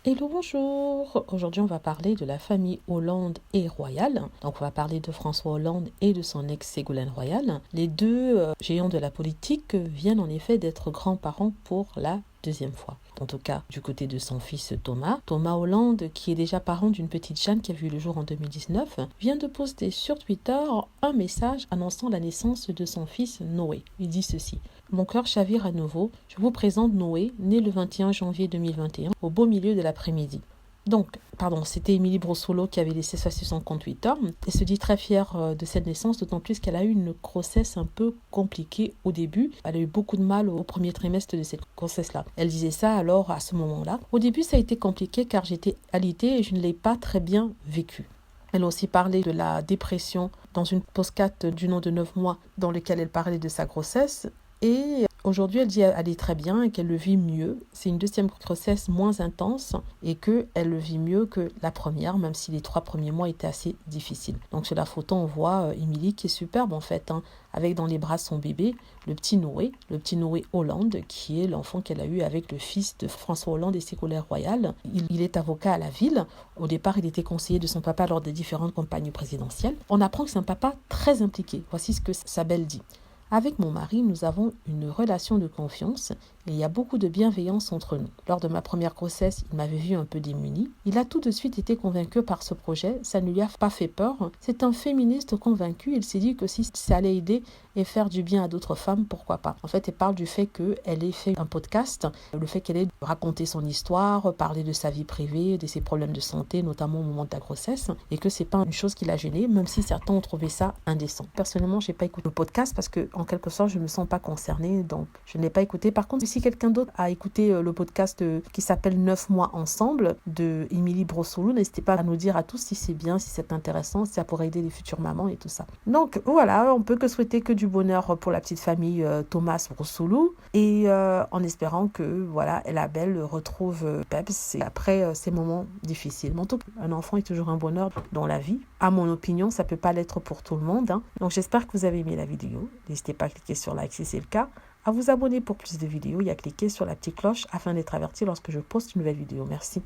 Hello, bonjour. Aujourd'hui, on va parler de la famille Hollande et Royal. Donc, on va parler de François Hollande et de son ex Ségolène Royal. Les deux géants de la politique viennent en effet d'être grands-parents pour la deuxième fois. En tout cas, du côté de son fils Thomas. Thomas Hollande, qui est déjà parent d'une petite Jeanne qui a vu le jour en 2019, vient de poster sur Twitter un message annonçant la naissance de son fils Noé. Il dit ceci: mon cœur chavire à nouveau. Je vous présente Noé, né le 21 janvier 2021, au beau milieu de l'après-midi. C'était Émilie Brossolo qui avait laissé ça sur son compte Twitter. Elle se dit très fière de cette naissance, d'autant plus qu'elle a eu une grossesse un peu compliquée au début. Elle a eu beaucoup de mal au premier trimestre de cette grossesse-là. Elle disait ça alors à ce moment-là. Au début, ça a été compliqué car j'étais alitée et je ne l'ai pas très bien vécu. Elle a aussi parlé de la dépression dans une postcard du nom de 9 mois dans lequel elle parlait de sa grossesse. Et aujourd'hui, elle dit qu'elle est très bien et qu'elle le vit mieux. C'est une deuxième grossesse moins intense et qu'elle le vit mieux que la première, même si les 3 premiers mois étaient assez difficiles. Donc sur la photo, on voit Émilie qui est superbe en fait, avec dans les bras son bébé, le petit Noé Hollande, qui est l'enfant qu'elle a eu avec le fils de François Hollande et Ségolène Royal. Il est avocat à la ville. Au départ, il était conseiller de son papa lors des différentes campagnes présidentielles. On apprend que c'est un papa très impliqué. Voici ce que sa belle dit. Avec mon mari, nous avons une relation de confiance et il y a beaucoup de bienveillance entre nous. Lors de ma première grossesse, il m'avait vu un peu démunie. Il a tout de suite été convaincu par ce projet. Ça ne lui a pas fait peur. C'est un féministe convaincu. Il s'est dit que si ça allait aider et faire du bien à d'autres femmes, pourquoi pas. En fait, elle parle du fait qu'elle ait fait un podcast, le fait qu'elle ait raconté son histoire, parler de sa vie privée, de ses problèmes de santé, notamment au moment de la grossesse, et que c'est pas une chose qui l'a gênée, même si certains ont trouvé ça indécent. Personnellement, j'ai pas écouté le podcast parce que, en quelque sorte, je me sens pas concernée, donc je ne l'ai pas écouté. Par contre, si quelqu'un d'autre a écouté le podcast qui s'appelle 9 mois ensemble de Émilie Brossolo, n'hésitez pas à nous dire à tous si c'est bien, si c'est intéressant, si ça pourrait aider les futures mamans et tout ça. Donc voilà, on peut que souhaiter que du bonheur pour la petite famille Thomas Brossolo et en espérant que voilà, la belle retrouve peps après ces moments difficiles. Mais en tout cas, un enfant est toujours un bonheur dans la vie. À mon opinion, ça peut pas l'être pour tout le monde. Donc j'espère que vous avez aimé la vidéo. N'hésitez pas à cliquer sur like si c'est le cas, à vous abonner pour plus de vidéos et à cliquer sur la petite cloche afin d'être averti lorsque je poste une nouvelle vidéo. Merci.